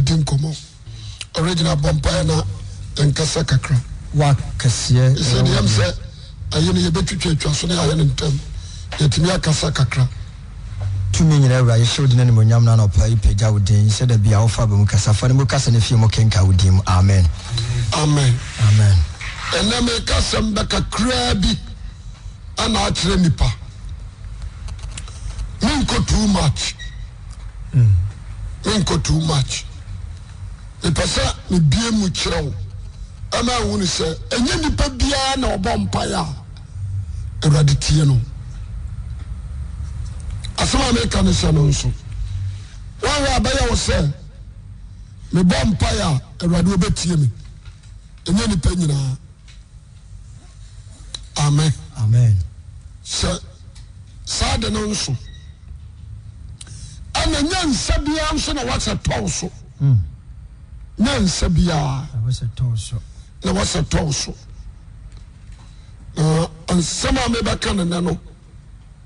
yɛdi nkɔmmɔ original bɔmpaeɛ na nkasa kakra wa kɛseɛ sɛ deɛm sɛ ayɛ no yɛbɛtwitwa so ne ayɛ no ntam yɛtumi akasa kakra tumi nyina awura yɛhyɛ wo din animuonyam no anɔpa yi pagya wo din sɛ da bia wofa ba mu kasa fa ne mu kasa ne fie mu kenka wo din mu amen amen amen ɛnɛ meka sɛm bɛkakraa bi ana akyerɛ nipa menkɔ too much menkɔ too much mepɛ sɛ mebie mu kyerɛ wo ama wo ne sɛ ɛnyɛ nipa biara na ɔbɔ mpaeɛ a awurade tie no asɛm a meka ne sɛ no nso wɔhwɛ abɛyɛ wo sɛ mebɔ mpaeɛ a awurade wobɛtie me ɛnyɛ nipa nyinaa amen amen sɛ saa de no nso ɛna nyansa biara nso na wasɛ tɔw so nyansa biara na wasɛ tɔw so na nsɛm a mebɛka ne nɛ no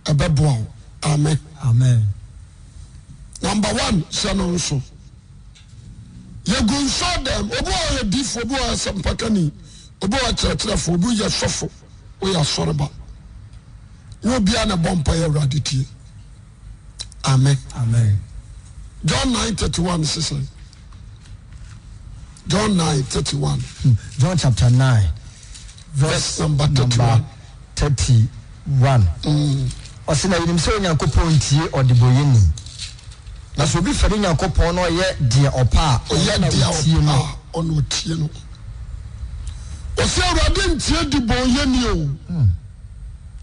ɛbɛboa wo amen amen number 1 sɛ no nso yɛgu nsɔ dɛm obi a ɔyɛ difo obi a ɔyɛ sɛmpakani obi a ɔyɛ kyerɛkyerɛfo obi yɛ sɔfo woyɛ asɔreba wo bia na bɔ mpaeɛ awurade tie amen amen John 9:31 sister. John 9:31. John chapter 9 verse number 31. 31. Ɔsɛ na yɛnim sɛ Onyankopɔn ntie ɔdebɔyɛni na sɛ obi fɛre Onyankopɔn no ɔyɛ deɛ ɔpa a ɔyɛ deɛ ɔpa a ɔno ɔtie no ɔsɛ awurade ntie debɔyɛni o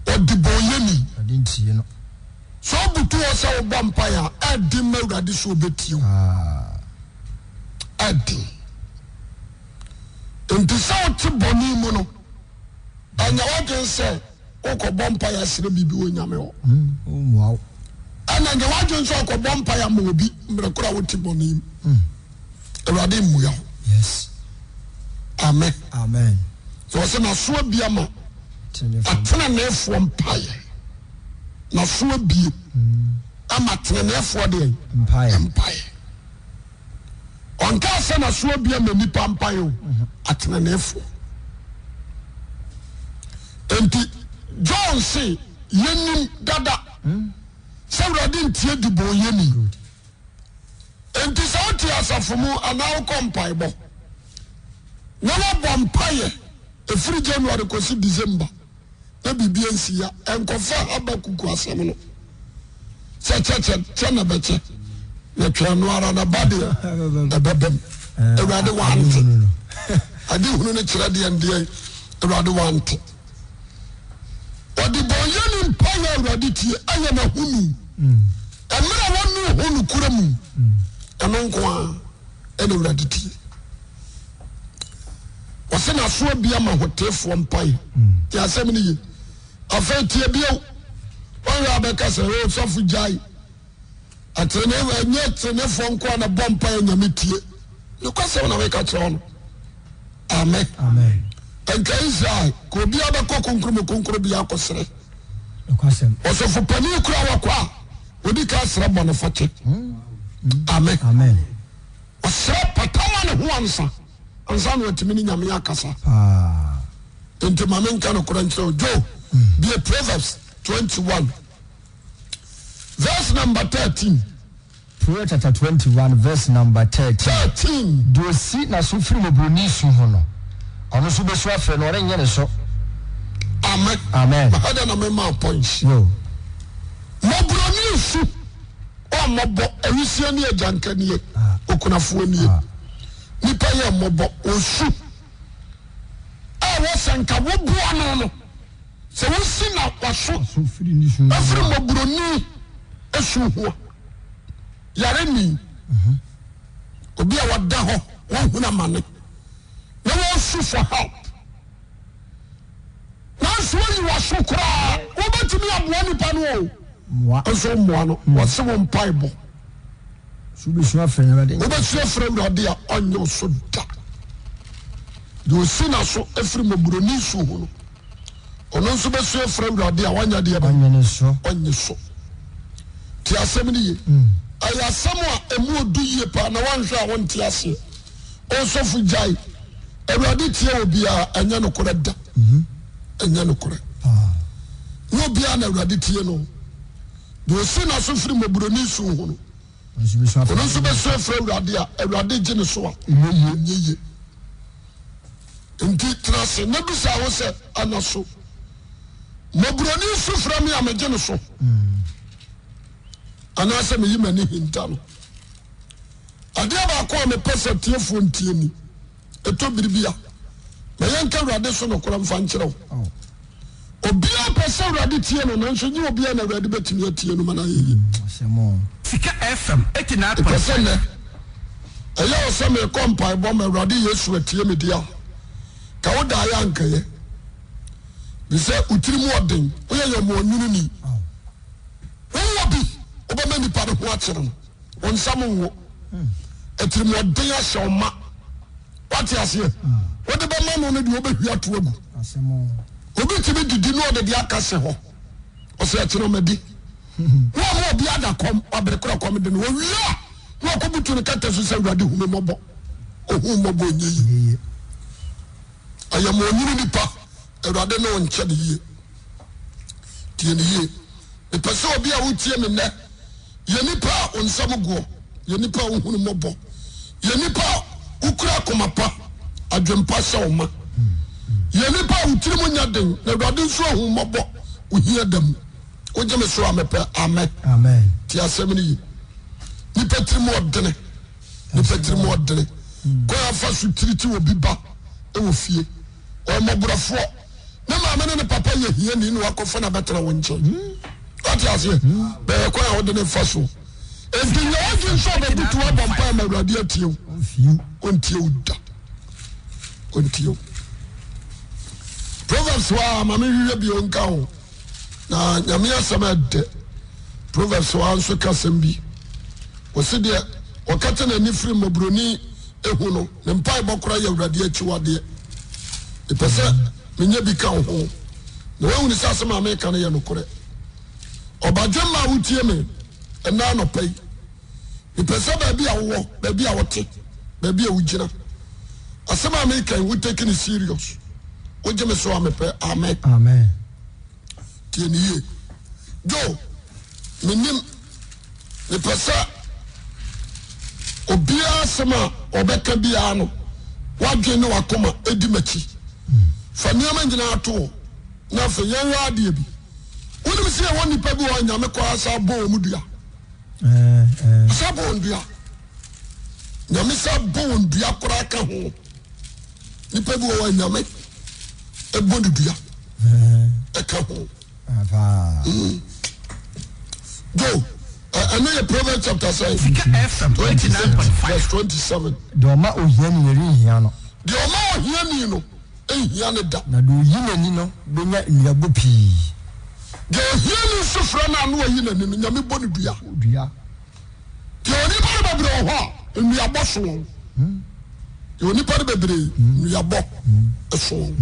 ɔdebɔyɛni ɔde ntie no so obutu wɔ sɛ wobɔ mpaeɛ a ɛdi ma awurade so wobɛtie wo ɛdi nti sɛ wote bɔne mu no ɛnyɛ wodwen sɛ wokɔbɔ mpaeɛ asrɛ biribi wɔ nyame hɔ ɛna nyɛ wodwen sɛ wokɔbɔ mpaeɛ ma obi mmerɛ kora wote bɔne mu awurade mmua wo amen amen sɛ wɔ sɛ nasoa bia ma atenaneefoɔ mpaeɛ nasoa bie ama tenaneefoɔ deɛ mpaeɛ ɔnka sɛ nasoa bia ma nipa mpaeɛ o atenaneefoɔ enti John se yɛnim dada sɛ awurade ntie debɔyɛni enti sɛ wote asafo mu anaa wokɔ mpaebɔ na wabɔ mpaeɛ ɛfiri January kɔsi December na biribi ansiya ɛnkɔfa aba kuku asɛm no sɛ kyɛ na bɛkyɛ na twɛ no ara na ba deɛ ɛbɛbɛm awurade wante ade hunu no kyerɛ deɛ ndeɛ awurade wante ɔdebɔyɛni mpaeɛ awurade tie ayɛ na hunu ɛmmerɛ wɔne ho no kura mu ɛno nko a ɛna awurade tie wɔsɛ nasoa bia ma hoteefoɔ mpaeɛ nti asɛm no ye afei tie bio wɔyɛ abɛka sɛ sɔfo gyae ɛnyɛ tenefoɔ nko a na bɔ mpaeɛ nyame tie nokwasɛm na meka kyerɛ no amen ɛnka Israel ka obi abɛkɔ konkro bi akɔsere ɔsɔfo pani kora wakɔ a odi ka srɛ bɔ ne fɔkye amen ɔsrɛ patama ne ho ansa na watumi ne nyame akasa enti ma menka no kora nkyerɛ jo be a Proverbs 21 verse number 13 Proverbs chapter 21 verse number 13 do si na so firi mobroni su ho no ɔno so bɛso afrɛ no ɔrenyɛ ne so amen mahada na mema points mobroni su ɔmmɔbɔ awisia ne agyanka nie okunafoɔ nie nipa yɛ mmɔbɔ osu a wɔsɛ nka woboa no sɛ wosi na waso afiri mobroni asu ho yare ni obi a wada hɔ wɔhunu amane na wɔsu for help nanso wɔyi waso koraa wobɛtumi aboa nipa no o nso mmoa no wɔse wo mpaebɔ wobɛsu afrɛ awurade a ɔnyɛ so da de osi na so afiri mobroni su ho no ɔno nso bɛsu afrɛ awurade a wanyɛ deɛ ɔnyɛ so ti asɛm no ye aya samwa emu odu yie pa na wanhwe a wonte ase onsofu jai Awurade tie obi a anya no kore da anya no kore no obi a na Awurade tie no do si na so firi moburoni su hu no ono so be so firi Awurade a Awurade gye ne so a yeye nti trase na bisa wo se anaso moburoni su firi me a me gye ne so anase me yimani hinta no ade ba ko me pese tiefo ntie ni eto biribia me yanka Awurade so no kora mfa nkyerɛw obia pese Awurade tie no nanso nyi obia na Awurade betimi atie no mana yeye Sika FM 89.5 eya o se me kompai bo me Awurade Yesu atie me dia ka wo da ya nkaye bise utiri mu oden wo ye mo onunu ni wo bi obama ni pa ho akyere no won sam wo etiri mu oden ahye oma what you say what the man no de obehua to agu obi tibi didi no de dia kase ho o se akyere madi wo mo bi ada kom abrekora kom de no wia wo akobutu ne kata so se Awurade hu me mobo ohu mobo nyi ayamo onuru ni pa Awurade no nche de yie tie ne yie e pese obi a wotie me ne ye nipa onsam go ye nipa ohunu mobo ye nipa ukura komapa adwempa se oma ye nipa utiri mu nyaden na Awurade nso ohun mobo ohia dam oje me so amepe amen ti asem ni nipa tiri mu odene nipa tiri mu odene ko afa su tiriti obi ba e wo fie o mobrafo na ma ne papa ye hia ni no akofa na betara wo nche what you say be ko ya odene faso enti ya odin so be butu abompa ma Awurade atiew ontiew da ontiew Proverbs wa ma me hwe bi onka ho na nyame asema de Proverbs wa nso kasem bi wo se de wakata na ni firi mobroni ehu no ne mpai bokora ya Awurade achiwade e pese menye bi ka ho na wahu ni sase ma me ka na ye no kore obadwema wutie me ena no pai e pese ba bi awo ba bi awote ba bi awugina asema me kan we take it serious oje me so amepe amen tieni ye jo menim ne pese obia asema obeka bia no wadwe ne wakoma edi machi fa niam ngina ato na fa yen radio bi woni se woni pa bi wo nyame kwa asa bo mu dua asa bo ndua nyame sa bo ndua kora ka ho ni pa bi wo nyame e bo ndua e ka ho go I know your Proverbs chapter 7 verse 27 do ma ohiani yeri hia no de o ma ohiani no ehia ne da na do yinani no benya nnuabo pii de ohiani sofra na no yinani no nyame bɔ ne dua de oni ba bebre ho a nnuabo so de oni ba bebre nnuabo so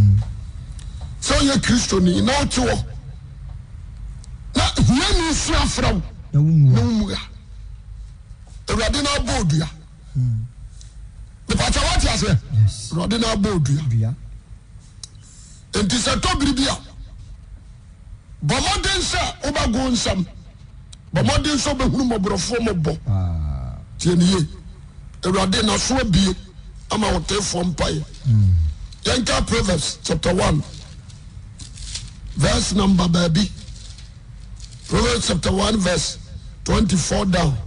so ye Kristo ni na ote wo na hiani su afra na umuga Awurade na bodua the pata what you say Awurade na bodua enti se to biribia bomoden se obago nsam bomoden so behunu mobrofo mobo tieniye Awurade na so abie ama wotefo mpaye yanka Proverbs chapter 1 verse number baby Proverbs chapter 1 verse 24 down.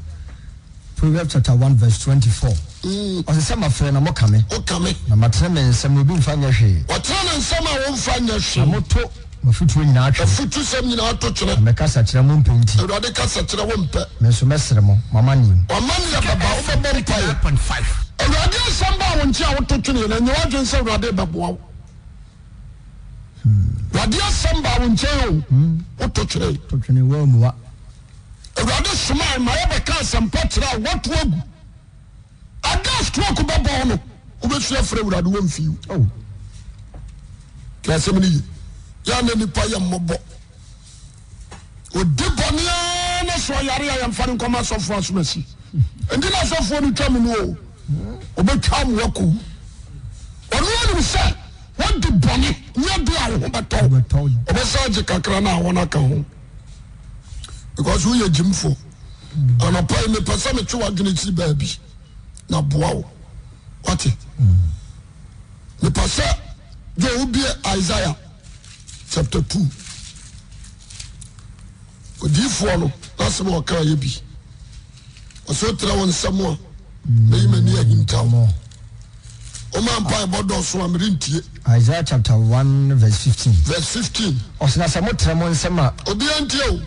Proverbs chapter 1 verse 24. Ose se mafre na mokame. Okame. Na matre me nsem obi mfa nya hwe. Watra na nsem a wo mfa nya hwe. Na moto mafutu nyina atwe. Mafutu sem nyina ato kyere. Me kasa kyere mo mpenti. Awurade kasa kyere wo mpe. Me so mesere mo mama ni. Mama ni baba wo baba mpaye. Awurade nsem ba wo ntia wo to twene na nya wadwen se Awurade beboa wo. Awurade nsem ba wo ntia wo to twene. To twene wo muwa. Awurade soma ma ye be ka nsem patira woto agu. Aga stroke babo no. Obesu afre Awurade wo mfiu. Oh. Kasem ni ya na nipa ya mmobo odi bonia na so yare ya mfa nkoma sofo asomasi ndi na sofo no twam no obetwam wako onu ni se won di bone nya do a wo beto obesaje kakra na wona ka ho because we jimfo ana pai me pesa me twa adwene ti baabi na boa wo wati me pesa do obi Isaiah chapter 2 odifo no last mo ka ye bi oso tra won samo na yimani ahinta o man pai bodo so amrintie Isaiah chapter 1 verse 15 osina samo tra mo nsema obi antie o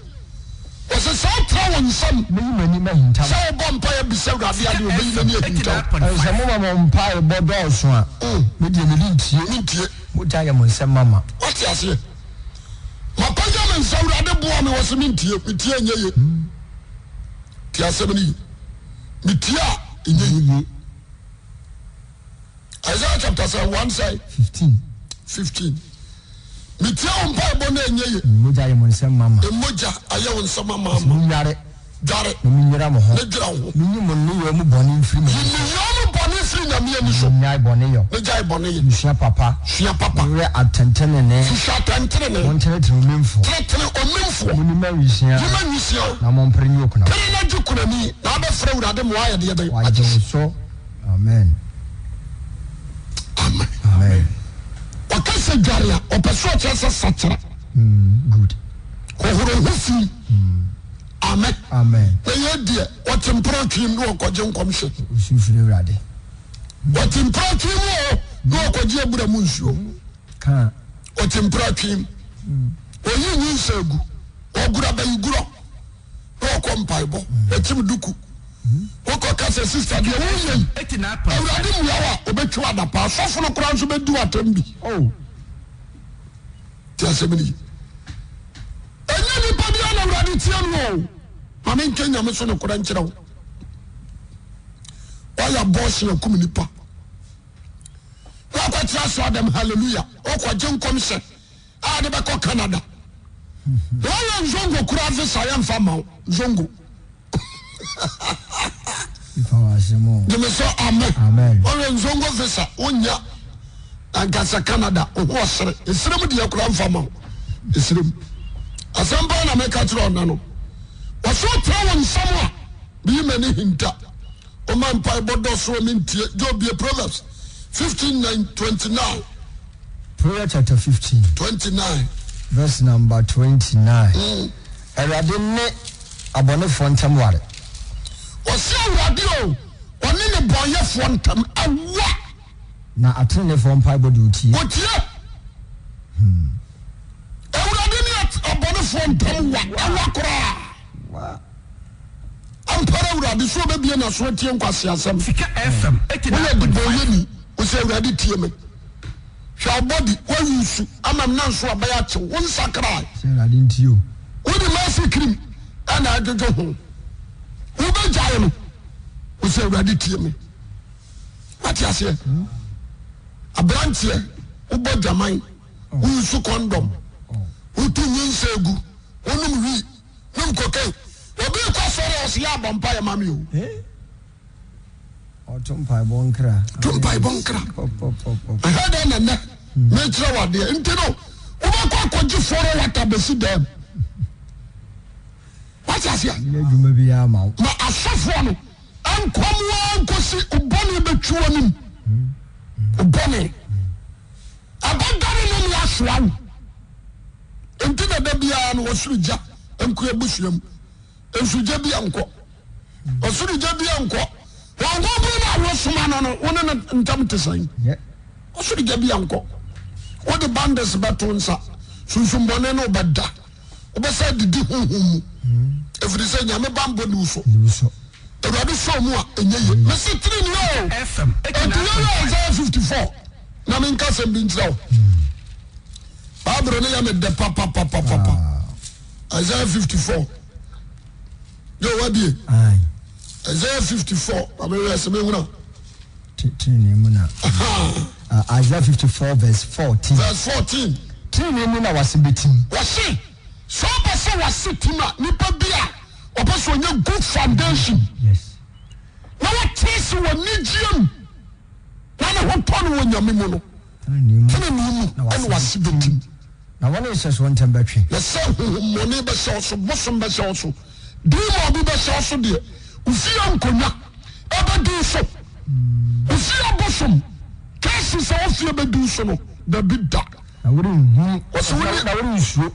oso so tra won sam na yimani mahinta so bo pai bi se wrade ade obi yimani ahinta samo mama pai bodo so a me de me ntie mo ja ya mo nsema mama what you say mapaja men sawrade bo me wo se mentie nyeye ti asebni mitia nyeye Isaiah chapter 1 say 15 mitia on pa bo na nyeye moja ye mo nsem mama moja aye won nsem mama yare dare no minyira mo ho ne dira ho minyi mo no yo mu boni mfiri mo yo mu boni mfiri na me ni so nyai boni yo ne jai boni yo shia papa we atentene ne shia atentene ne won tere memfo tere o memfo mo ni mawisia na mo mprenyo kuna tere na jukuna ni na be fra urade mo aye de wa je so amen wakase jaria opeso chese satra good kohoro hufi amen na yedie wotimpro twim no okoje nkomhye usufire urade wotimpro twim no okoje abura mu nsuo ka wotimpro twim oyi nyi nsegu ogura bayiguro no kompaibo etim duku woko kase sister de wuye awurade muyawa obetwa adapa sofo no kura nso bedu atambi ti asemini enye ni pabia na awurade tie no mame nkenya me so no kura nkyerɛw waya boss ya kum nipa wako tia so adam hallelujah wako jenkom se a de beko Canada waya nzongo kura visa ya mfama nzongo Deme so amen. Ore nzongo visa onya angasa Canada oho sere. Esrem de yakura mfama. Esrem. Asamba na meka tro na no. Waso trawo nsamo bi mani hinta. O man pai bodo so mintie Job Proverbs 15:29. Proverbs chapter 29 verse number 29. Erade ne abone fontam ware. Osi awurade o oni ne boye fontam awa na atene fo mpa body utie awurade ne abone fontam awa kora ampara awurade so be bie na so tie nkwase asem Sika FM wona di boye ni osi awurade tie me hwa body wayusu amam na so abaya che won sakra se awurade ntio wodi mercy cream ana ajojo ho ube jaye no ose awurade tie me wati ase abrantie ubo jaman usu condom utu nyinsa egu onum wi num kokai obi kwa sore ose ya bompa ya mami o tumpai bonkra ahada na na me tira wade ntino uba kwa koji foro wata besi dem wati ase ne djuma bi ya ma ma asafo no ankomwa nkosi ubone betwa nim ubone abadare no ya soawo enti na da bia no wosuruja enku ebusuam ensuja bia nko wosuruja bia nko wango bru na wosoma no wona ntam tesan wosuruja bia nko wode bandes batonsa sunsumbone no bada obesa didi honhom every say nyame bambo ni uso awurade so mu a enyeye mesi tiri ni o FM Isaiah 54 na men ka sem bi ntrawo Bible ne ya me de papa Isaiah 54 yo wabie Isaiah 54 abere se me huna tiri ni mu na Isaiah 54 verse 14 tiri ni mu na wasebetim wase so ba se wasetima nipa bia ɔpɛ so ɔnyɛ good foundation. Yes. Na wɔte wɔ nigyam na ne ho tɔ no wɔ nyame mu no tene ne mu ɛne wase bɛtim. Na wɔn nhyɛ so ntɛm bɛtwe. Na sɛ honhommɔne bɛhyɛ wo so bosom bɛhyɛ wo so dima obi bɛhyɛ wo so deɛ wofie nkonnwa ɛbɛdi so wofie bosom kasi sɛ wofie bɛdi so no dabi da. Na wɔrenhu wɔse nsuro.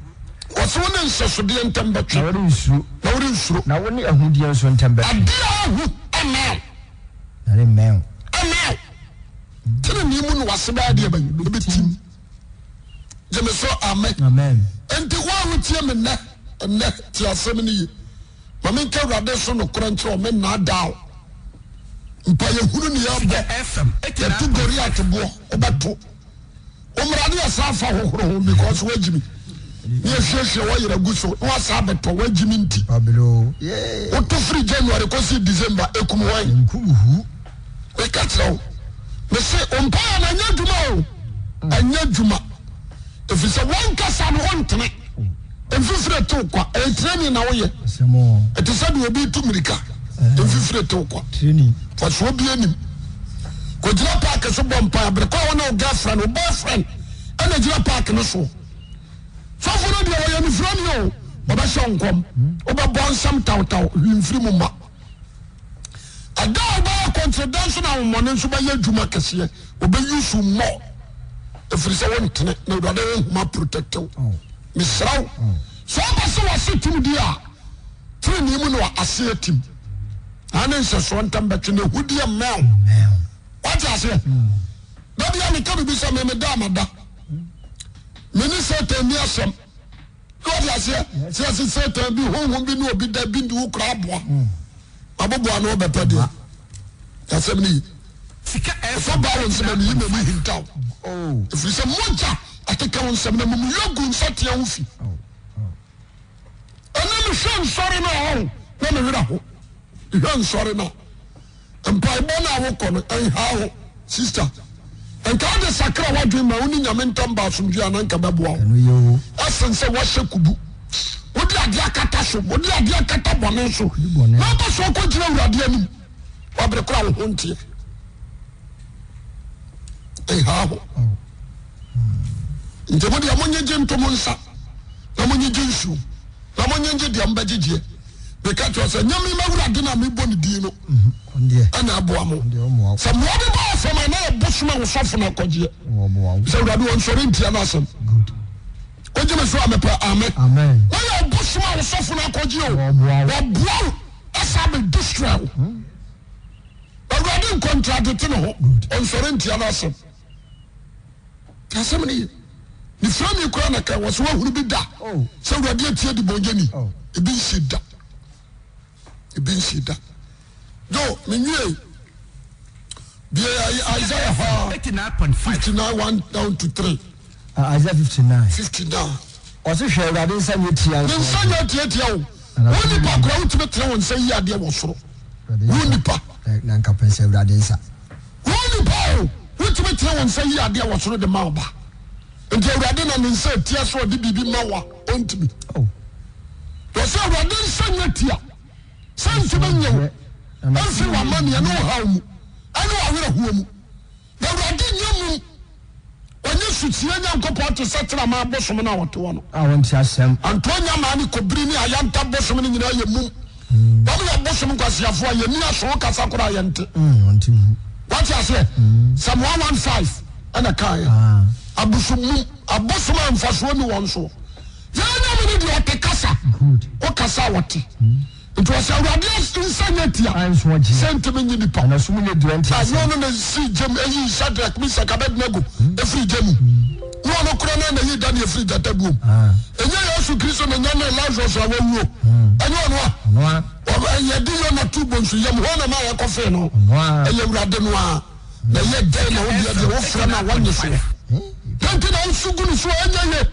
wɔse wo ne nsɛsodeɛ ntɛm bɛtwe. Na wɔrensuro. Na wɔrensuro. Na wɔn ne ahudeɛ nso ntɛm bɛtwe. Adeɛ ahu ɛmɛw. Na ne mmɛn. Ɛmɛw. Tene ne mu no wase bɛyɛ deɛ bɛtim. Gyeme so amen. Amen. Enti wo a wotie me nnɛ te asɛm no ye. Ma menka Awurade so nokorɛ nkyerɛ wo me nnaadaa wo. Mpa yɛhunu ne yɛbɔ. Yɛto Goliath boɔ wobɛto. Womrade yɛsa afa hohoro ho because woagyimi. Ne yɛhwiehwie wɔyerɛ gu so na wasa abɛtɔ woagyimi nti. Woto firi January kɔsi December ekum wɔn. Meka kyerɛ wo. Mese ompa ya na anya adwuma o. Anya adwuma. Ɛfiri sɛ wɔnkasa no wɔntene. Mfifire to kwa training na woyɛ. Ɛte sɛ de obi tu mirika. Mfifire to kwa. For so bi anim. Ko gyina park so bɔ mpa abrɛ kwa wɔn girlfriend or boyfriend ɛna gyina park no so. So for no deɛ wɔyɛ no fira ni o. Wɔbɛhyɛ nkɔm. Wɔbɛbɔ nsɛm tawtaw hwimfiri mu ma. Ada ɔbɛyɛ confidential na wɔn nso bɛyɛ adwuma kɛseɛ. Wɔbɛyi so mmɔ. Ɛfiri sɛ wɔntene na Awurade nhoma protect wo. Misraw. So ɔbɛsɛ wɔse tim di a tiri ne mu no ase atim. Ane nhyɛ so ntam bɛtwe ne hudie mmɛw. Wate ase? Da bia ne ka bibi sɛ me da amada. Mene Satan ni asɛm. Wate ase? Sɛ Satan bi honhom bi ne obi da bi ndi wo kra aboa. Aboboa no bɛpɛ de. Asɛm ni. Sika ɛfa ba wɔn nsɛm ni yima mi hintaw. Ɛfiri sɛ mogya ateka wɔn nsɛm na mumu yɛgu nsateɛ ho fi. Ɛna mehwɛ nsɔre no ɔhɔ na mewerɛ ho. Mehwɛ nsɔre no mpaebɔ no a wokɔ no ɛnha ho sister. Ɛnka wode sakra woadwen ma wo ne nyame ntam ba asomdwe a na nka bɛboa wo. Ɛsen sɛ wɔhyɛ kubu. Wode adeɛ akata so, wode adeɛ akata bɔne so. Na wobɛ so wokɔgyina Awurade anim. Wabere kora wo ho nteɛ. Ɛnha ho. Nti mo deɛ monyegye ntom nsa na monyegye nsuo na monyegye deɛ mbɛgyegyeɛ. Meka kyerɛ sɛ nyame mawurade na mebɔ ne din no ɛna aboa mo. Sɛ mmoa bi ba afam a na yɛbosoma wo sɔfo no akɔgyeɛ. Sɛ Awurade wɔnsɔre ntia no asɛm. Wogye me so a mepɛ amen. Na yɛbosoma wo sɔfo no akɔgyeɛ o. Wɔboa wo ɛsa bɛdistra wo. Awurade nkɔntradete ne ho ɔnsɔre ntia no asɛm. Asɛm ne ye. Ni frami kura na kan waso wahuru bi da. Sɛ Awurade atie di bonjani. Ebi nsi da. Ebi nsi da. Do menwie. Bia Isaiah 59 1 down to 3. Isaiah 59. 59. Ɔse hwɛ Awurade nsa nyɛ tia. Ne nsa nyɛ tia o. Wo nipa kura wotime tena wo nsa yi adeɛ wɔ soro. Wo nipa. Na nka pɛsɛ Awurade nsa. Wo nipa o. Wotime tena wo nsa yi adeɛ wɔ soro de ma oba. Nti Awurade na ne nsa tia so de bibi ma wa ontimi. To say Awurade nsa nya tia. Santi benye. Anfi wa mani ya no haw mu. Anu awere huo mu. Na Awurade nyamu. Onye sutie nya nkopɔ to setena ma bosom na woto no. Wonti asɛm. Antonya ma ni kobiri ni ayanta bosom ni nyina ye mum. Bam ya bosom kwasiafo aye ni aso kasa kora ayente. Wonti mu. What you say? Psalm 115 ana kai. Abusumu abosoma mfaso ni won so ya nya me de otekasa o kasa wote nti o se Awurade nsanya tia sentime nyi nipa na sumu ne duante no na si jem eyi Shadrach Meshach Abednego efri jemu no kura na yi Daniel efri jatabu enye Yesu Kristo na nya na Lazarus awuo enye ono a ye di yo na tubo nso yem ho na ma ye kofe no enye Awurade no a na ye den na wo de wo fra na wanye so Tanti na usugunu so enye.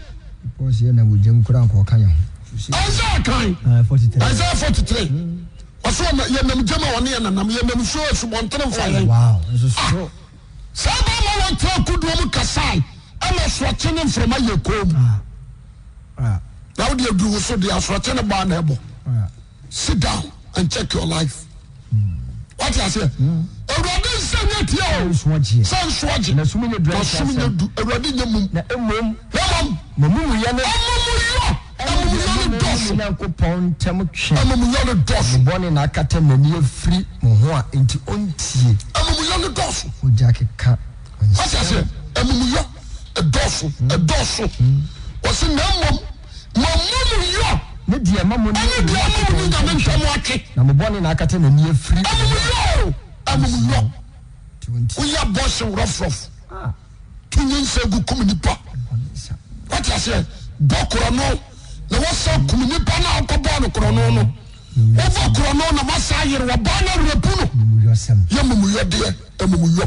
Because ye na wujem kura nko kan ye ho. Isaiah kan. 43. Isaiah 43. Oso na ye nam jema woni ye nanam ye nam so asubontere mfa ye. Wow, eso so. Saba ma won tra kudu mu kasai. Ama so chene mframa ye kom. Na wo de aduru so de aso chene ba na ebo. sit down and check your life. What you say? Everybody say net here. San swaji. Na sumi ne do. Everybody nyamum. Na emom. Emom. Mamu yane. Emom dosu. Nyankopɔn ntɛm twe. Emom yane dosu. Bɔne na akata n'ani afiri mo ho a enti ontie. Emom yane dosu. Ogya keka. What you say? Emom yo dosu. Dosu. Wasi na emom. Mamu yo. Ne dia mamu ne dia mamu nyame ntɛm ake. Na mo bɔne na akata n'ani afiri. Emom yo. Uya boss rough. Tunyin se gu kumnipa. What you say? Bokoro no. Na wasa kumnipa na akɔbɔ no koro no. Over koro no na masa yere wa ba na repuno. Ye mumu yo de, emumu yo.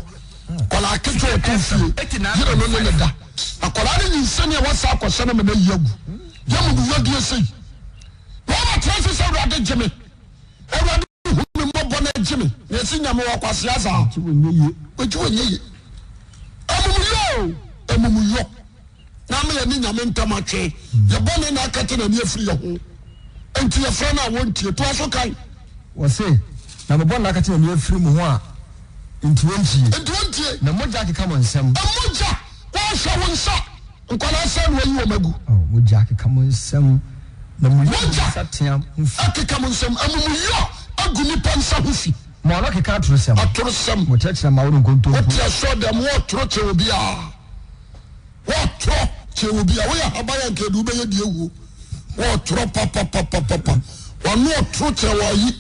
Kola akejo otufie. Yere no ne da. Akola ne nyinsane a wasa akɔhyɛ na me na yagu. Ye mumu yo de sei. Wa ma transi se Awurade gyeme. Awurade Jimmy, yes, in Yamo Akwasi Awuah. Which one ye? Amuyo. Nami and Yamintamache. Your bonnet and I cut in a near free home. And to your friend, I want you to also kind. Was say, number one, I cut in a near free Moa in 20. And 20. No more Jackie come on some. Amuja, why shall one shot? And call us where you are, Magu. Oh, would Jackie come on some? No more Jackie come on some. Amuyo. Aguni pansa hufi. Mo na keka atrosem. Atrosem. Mo chechna ma wonu konto. What you saw them what troche obi a. What troche obi a. We abaya nke du be ye die wu. What tro papa. Wanu troche wa yi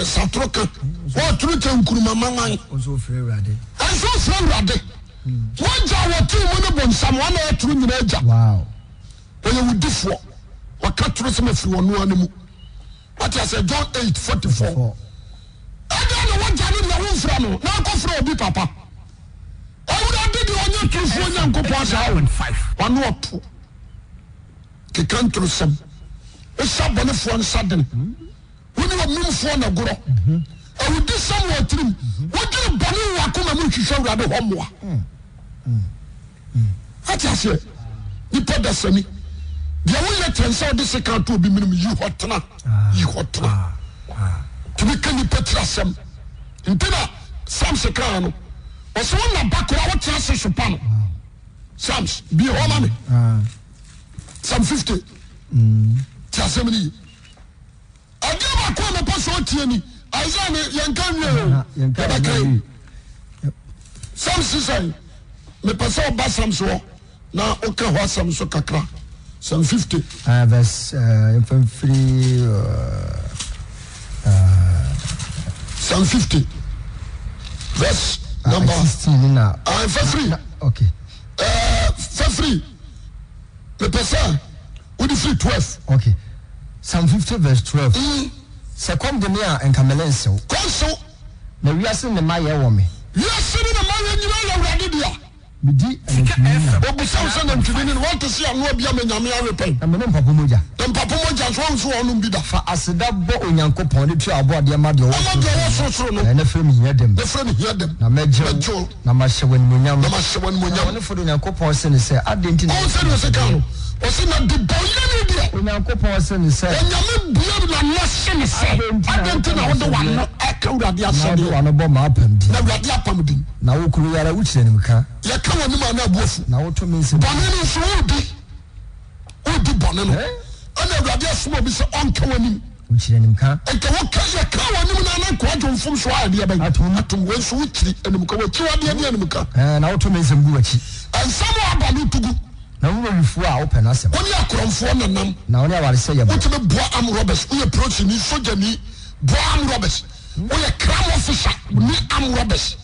satroka. What troche nkuruma mangan. Onso frɛ Awurade. Onso frɛ Awurade. Wanja watu mo ne bonsam wana etru nyina agya. Wow. Oye wudifo. Waka troche me firi wonu anemu. What you say, John 8:44. I don't know what Johnny the one from. Now go for Obi Papa. I would have did the only two for young couples out. 1 or 2. He can't through some. It's somebody for one sudden. When you are moving for a girl, I would do somewhere trim. What do you believe? I come and make you show that the homework. What you say? You put the semi. The only chance of this account to be minimum you hot na. You hot na. To be can you petra some. In dinner, some secano. Or so one back our chances to pan. Sams, be a woman. Some 50. Tassemini. I give a corner person Tiani. I say, some season. Me person Bassam so. Now, okay, what some so kakra. Some 50. Verse infantry. Some 50. Verse number 16 now. Infantry. Okay. Infantry. The person with the free 12. Okay. Psalm 50 verse 12. Second the near and Camelenso. Conso. The reason the Maya woman. Yes, in the Maya, you are already there. Midi and to want to see a no be a man. I'm an Papumoja. Then Papumoja wants to own bida. For as a dab bo Yanko Pony to about the Amadio. And a friend hear them. The friend hear them. Namejo, Namasha when Munyam, Namasha when Munyam for the Yanko Person say, I didn't know. Was it not the boy? When Yanko Person said, I don't know the one. I can't get the answer. One about my pen. Never got the appending. Now, could we are which then? You come on, man, now to me, Bonnie is Udi Bonnie. I never got the smoke is uncommon. Which then can. And can walk as a cow and quite from Swadi about to win sweetly and go to the and out to me some good. And some are to go. Now, before I open us, when you are from phone and now, I say about the Boam robbers, we approach me so Jenny, Boam robbers, we are crime officer, we am robbers.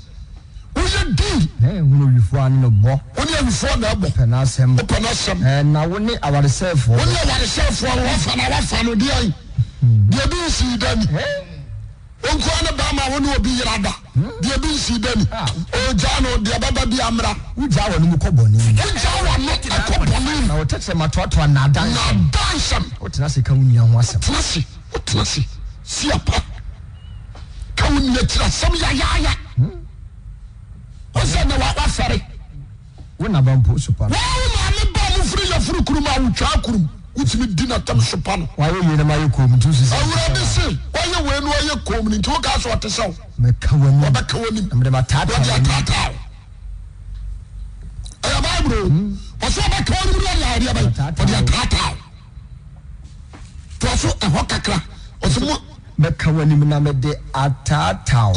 We are deed. When you find no more, when you are before the open us, and now when I want to serve for when you want to serve for our family, they do see them. One corner Bama when you be rather, they do see them. Oh, Jano, the Ababa di Amra, which I want to go. Now, touch them at what one now dance. What Nasi Kamunia was a Nasi. See a pa. Come in the some yaya. What's that? No, sorry. When I bump super. Well, I'm free of Kuruma, Chakurum, obetimi di na tam so pa no why you na my kom tu sisi awurade se why we no aye kom ni nti wo ka so otesaw meka wani obeka wani amde matata aya bible oso obeka wani mu ya area bai odi atata to so eho kakra oso mo meka wani na mede atata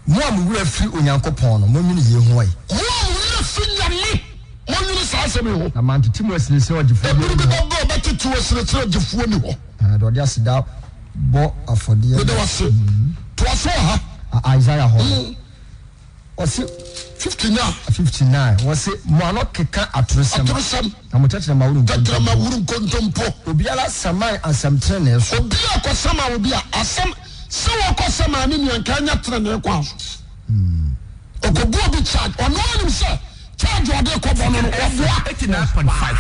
mo amwura firi onyankopon no mo nyine ye ho ai mo amwura firi nyame mo nyine sa aseme ho amante timo asese ogifu ebiri bi bo betetu asese ogifu ni ho do dia sida bo afode de wase to so ha Isaiah ho wase 59 wase mo ano keka atrosem na mo tetre mawuru kontompo obiala saman asamtre na eso obia ko sama obia asam se wo ko sama ni nyanka nya tre na ekwa so okobu obi charge ono anim se charge ode ko bono no obua 89.5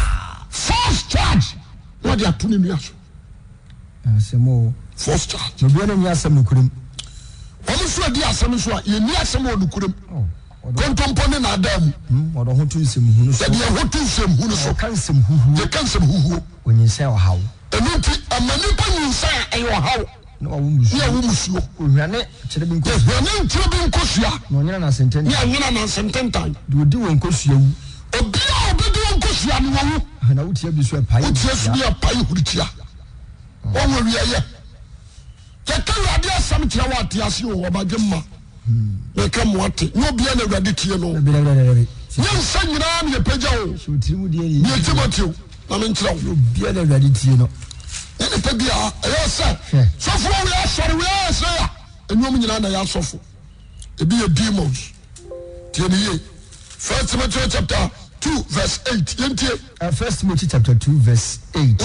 first charge what they put in you asemo first charge no biana nya asem nukurim omo so di asem so ye ni asem onukurim kontompo ne na adam odo ho tu nsem hunu so de ho tu nsem hunu so kan nsem huhu ye kan nsem huhu onyinsa o hawo enunti amani pa nyinsa ayo hawo na wo musu ye wo musu ohwane kire bi nko ohwane ntire bi nkosua no nyina na senten ye nyina na sententan de odi won nkosua wu obia obedi won nkosua ni wo na wutia bi so pai wutia so bi pai huritia won wi ye ke kan rade asam kire wa ate ase wo ba gemma me ka mo ate no bia na rade tie no nyansa nyina na ye pagya wo so tirimu die ni ye timoteo na me nkyira wo bia na rade tie no ene pagya ayo se sofo we asori we asa enyom nyina na ya sofo ebi ye demons tie ni ye 1 Timothy chapter 2 verse 8 yentie 1 Timothy chapter 2 verse 8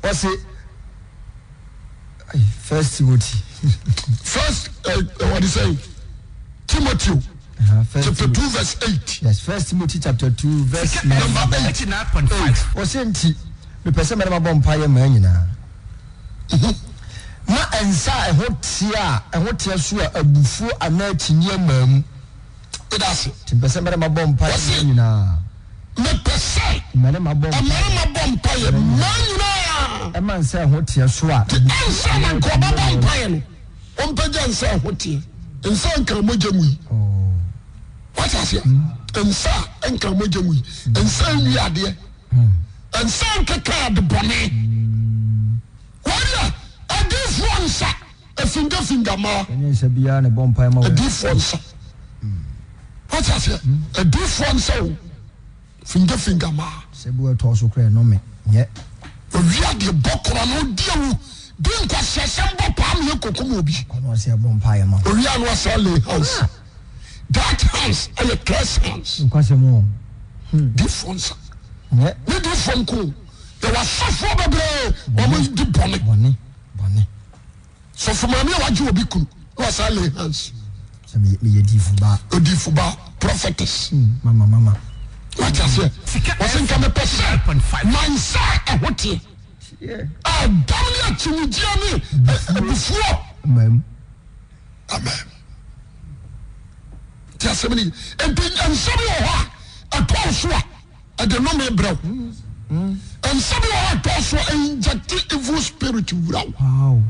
what's it 1 Timothy first what is saying Timothy chapter 2 verse 8 yes 1 Timothy chapter 2 verse number 89.5 what's it me pese me ba mpaye ma nyina na ensa ehotia so abufu ana tinye mamu edase ti pese me ba mpaye ma nyina me pese me ma ba mpaye ma nyina e man say ehotia so a ensa na ko ba mpaye no on pagya ensa ehotia ensa nka mojamu what is it ensa nka mojamu ensa wi ade ensa nka ka de bone wala adifo finga ma ensa bia ne bon pai ma adifo nsa what is it adifo nsa finga ma sebu eto so kra no me ye owia de bokoro no diawu din kwa sesem bo pam ye kokomo obi kono se bon pai ma owia no asale house that house a class house kwa se mo difference ye we different ko there was suffer bebre o mo di bone so for me wa ji obi kunu no asale house se me ye difu ba prophetess mama what I say was in come person 9.5 what yeah damn chimujia ni before amen just many and some ho a toso a de no me bro and some ho toso inject evil spirit wow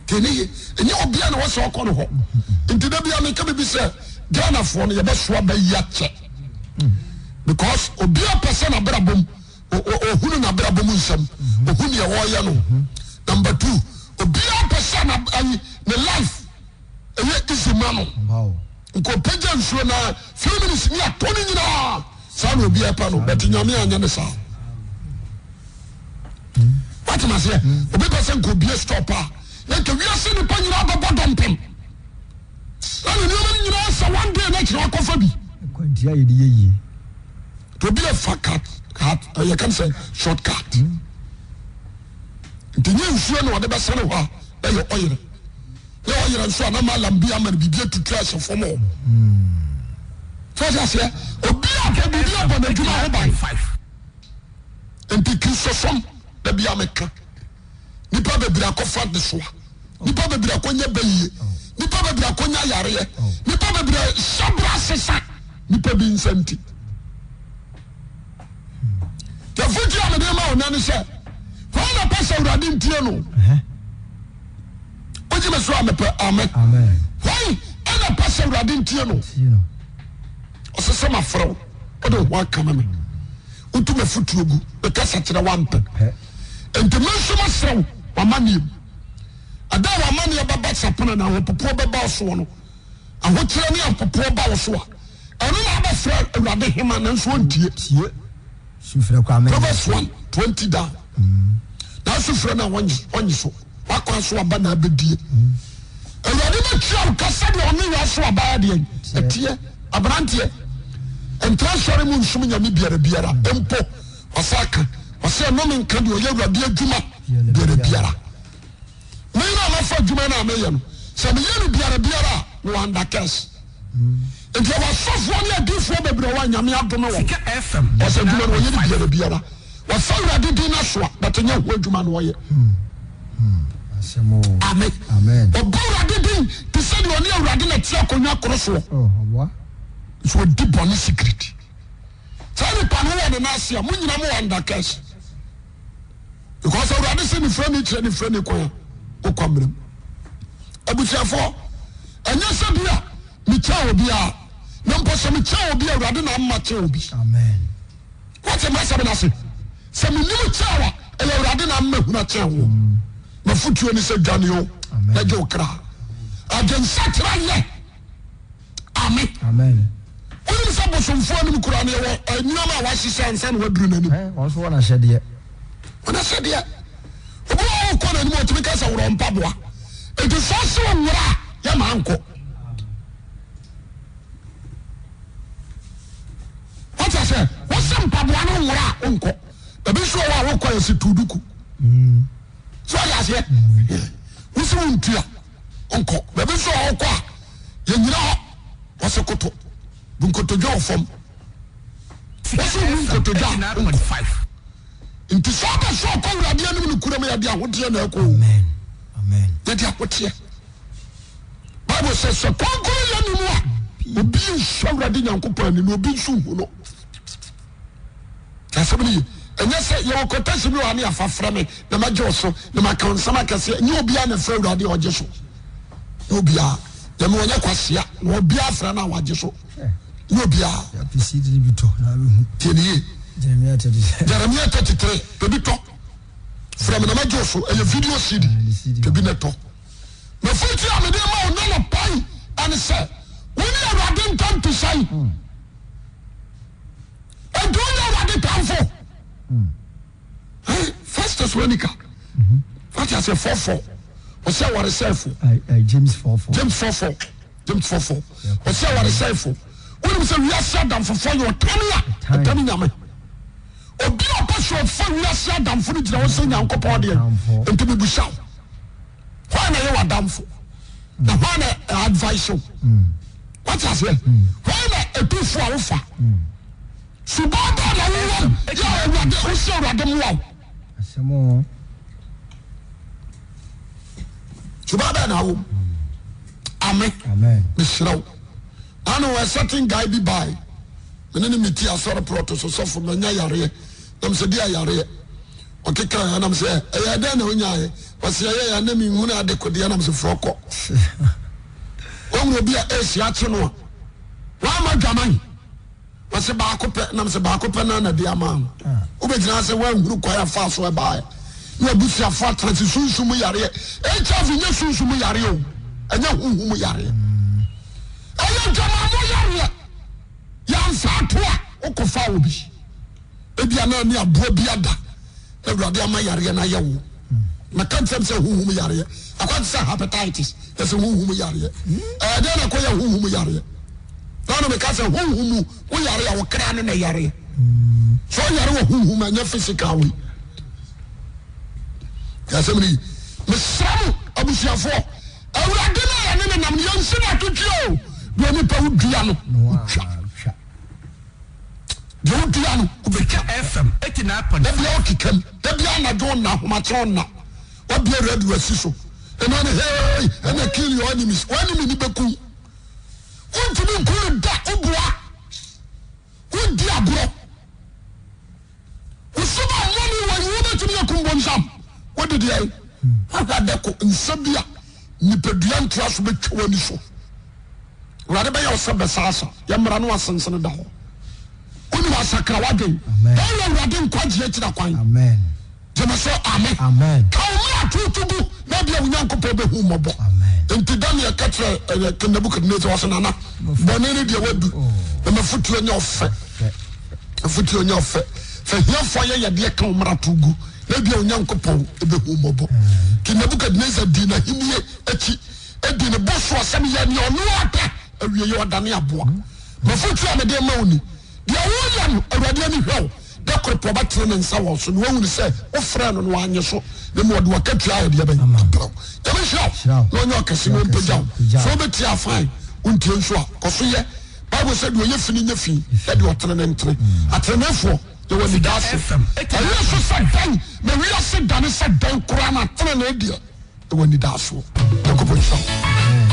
teni enye obia na wo so ko no ho nti da bia me ka be say Ghana for no ye be so ba yache because obia person na brabom ohunu na brabom nsam ohunu ye wo ye no number 2 obia person na the life eye isimano wow nko pagya nsuo na few minutes ni atoni nyina sa na obia pa no but nyame anya ne sa what am I say obi person ko bia stop a nka wiase ni pa nyina ba bodompem ani ni o nyina sa one day na kira ko fa bi kwantia ye di ye to be a fakat you can say shortcut ntinye nsuo na wode be sene ho a be yo oyire ye oyire nsuo na malam bia ma bibia tutu asefo mo so say obi a ke bibia bo na djuma ho ban 5 enti kristo som da bia meka nipa be bira ko fa de so nipa be bira ko nya bayiye nipa be bira ko nya yare nipa be bira sabra sesa nipa bi nsanti afuti a me dem ma onani se why na pasa urade ntie no oji me so amepe amen why na pasa urade ntie no osese ma fro o de ho aka me utu me futu ogu e kasa kire wampe enti me so ma srew wa mani ada wa mani baba sapona na ho popo baba so no aho kire ne popo ba wo so a eno na ba fra urade hema na nso ntie sufre kwa me Proverbs 1:20 down na sufre na wonyi so wakwa so aba na abedie urade ma tia kasa de oni ya so aba de etie abrante entra sori mu nsum nyame biara empo wasaka wase no men kan de oye urade adwuma biara me na ma fa adwuma na ameye no se me ye no biara no wanda cash enti wa sofo ne adifo bebre wa nyame adome wo Sika FM wase adwuma no oye biara wa fa urade din na so but nya ho adwuma no oye asemo amen obo urade din te se de oni urade na tia konwa koroso wa so di boni secret tell me panu one na asia mu nyina mo wanda cash because urade se ni friend ni ko o kwamrem abusiafo anya se bia mi cha obi a na mpo se mi cha obi urade na amma cha obi amen what am I saying se mi ni cha wa e urade na amma hu na cha wo na futuo ni se dwane o na je okra agen satra ye amen Oni sa bosomfo anim kura ne wo anyama a wahyehyɛ ansa na waduru n'anim won so wona hyɛde ona hyɛde obo wo kɔ n'anim o tumi ka sa woro mpaboa enti so so nwura ya ma anko what I say wo se mpaboa no nwura onko ebi so wa wo kɔ yesi tuduku so ya se wo se wontua onko ebi so wo kɔ a ye nyina ho wo se koto bunkotoja ofom wasu bunkotoja 9.5 inti soba so ko urade anim ni kurama ya dia hotie na ko amen ya dia hotie bible says so konkoro ya ni mu a obi nso urade nyankopon ni obi nso hu no tasabni enye se ye okotasi bi wa ne afafra me na majo so na makansama kase ni obi a na fra urade oje so obi a ya me wonya kwasea na obi afra na waje so Yobia, PC Bito, Tieni, Jeremiah 33, Pebito, from the Majoso, a video CD, Pebinato. The first year, I didn't know pie, and said, when you are ready time to say, and do you know what the time for? First Thessalonica, what I say 4:4, or say what I say for James 4:4, James 4:4, or say what I say for. When say we are sad down for your tani nyame obi opasho for we are sad down for the one say nyankopon de enti bi busha why na you adam for na why na advice what I say why na etu for awofa subaba na wo ya wa de o se wa de mo asemo subaba na wo amen misrawo I know a certain guy be by. Many meet a sort of protest so for many yare. I'm said, dear yare. Okay, and I'm saying, I don't know why. Was your enemy when I decoded and I'm so froco. One will be a Asiatino. Why am I German? Was a barco pet, and I'm a barco penana, dear man. Ubejana say, well, look quite fast whereby. You are busy a fat transition to me yare. Each of you soon to me yare. And you whom we yare. Ayo jama mo yare ya nsa toa okofa obi ebia na ni abo bia da na urade ama yare na yewo na kansem se huhum yare akwat se hepatitis se huhum yare de na ko ya huhum yare na no me ka se huhum wo yare ya wo kra ne na yare so yare wo huhum anya physical we ya se mri me sam abusiafo urade na ya ne nam yansi na tutio Doni pa udua no. Udua no. Sika FM 89.5. Dabi o kikam. Dabi na do na homatron na. Wa bia radio asiso. Eno ne hey, ena kill your enemies. Wani ni beku. Untimi nkuru da obua. Udi agro. Usu adeko nsabia nipadua ntra so betwa wani so wade be yo se besasa yemra no asensene da ho oni wasakra wadwen dan wade nkwaje akira kwan amen jemeso amen amen kauma tutubu na bia unyankopɔ be hu mobo amen enti Daniel katre Nebukadnezar wasenana bonene dia wadu na mafutuo nya ofe afutuo nya ofe fa hiafo ye de ka umra tugu na bia unyankopɔ be hu mobo ki Nebukadnezar di na himie achi edi ne boso asem ya ne ono ata awie ye odane aboa mafutuo me de mauni dia wo ya no awurade ani hwɛ da korpo ba tere ne nsa wo so no wu ni se wo fra no no anye so ne mo de wakatua ya de ban abraw ya be hwɛ no nyo kase no mpagya so be tia fine untie nso a koso ye bible said wo ye fini nya fi e de otere ne ntere atrenefo de woni da so ayi so sadan na wi ase dane sadan kura na tere na dia de woni da so de ko